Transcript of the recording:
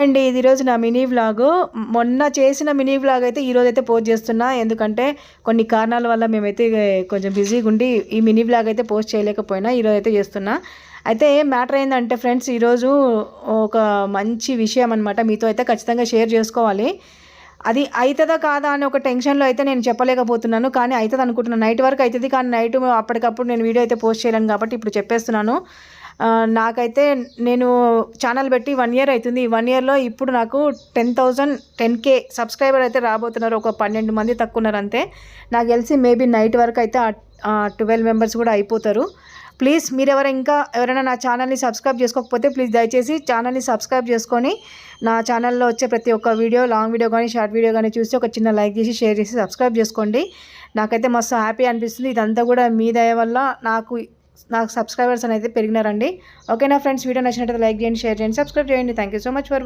అండి ఇది ఈరోజు నా మినీ వ్లాగు. మొన్న చేసిన మినీ వ్లాగ్ అయితే ఈరోజైతే పోస్ట్ చేస్తున్నా. ఎందుకంటే కొన్ని కారణాల వల్ల మేమైతే కొంచెం బిజీగా ఉండి ఈ మినీ వ్లాగ్ అయితే పోస్ట్ చేయలేకపోయినా ఈరోజైతే చేస్తున్నా. అయితే మ్యాటర్ ఏంటంటే ఫ్రెండ్స్, ఈరోజు ఒక మంచి విషయం అనమాట మీతో అయితే ఖచ్చితంగా షేర్ చేసుకోవాలి. అది అవుతుందా కాదా అని ఒక టెన్షన్లో అయితే నేను చెప్పలేకపోతున్నాను, కానీ అవుతుంది అనుకుంటున్నాను. నైట్ వరకు అవుతుంది, కానీ నైట్ అప్పటికప్పుడు నేను వీడియో అయితే పోస్ట్ చేయలేను కాబట్టి ఇప్పుడు చెప్పేస్తున్నాను. నాకైతే నేను ఛానల్ పెట్టి 1 ఇయర్ అవుతుంది. ఈ 1 ఇయర్లో ఇప్పుడు నాకు 10K సబ్స్క్రైబర్ అయితే రాబోతున్నారు. ఒక 12 మంది తక్కువ ఉన్నారు అంతే. నాకు తెలిసి మేబీ నైట్ వరకు అయితే 12 మెంబర్స్ కూడా అయిపోతారు. ప్లీజ్ మీరు ఎవరైనా నా ఛానల్ని సబ్స్క్రైబ్ చేసుకోకపోతే ప్లీజ్ దయచేసి ఛానల్ని సబ్స్క్రైబ్ చేసుకొని నా ఛానల్లో వచ్చే ప్రతి ఒక్క వీడియో, లాంగ్ వీడియో కానీ షార్ట్ వీడియో కానీ చూసి ఒక చిన్న లైక్ చేసి షేర్ చేసి సబ్స్క్రైబ్ చేసుకోండి. నాకైతే మస్తు హ్యాపీ అనిపిస్తుంది. ఇదంతా కూడా మీ దయ వల్ల నాకు సబ్స్క్రైబర్స్ అనేది పెరిగినారండి. ఓకేనా ఫ్రెండ్స్, వీడియో నచ్చినట్లయితే లైక్ చేయండి, షేర్ చేయండి, సబ్స్క్రైబ్ చేయండి. Thank you so much for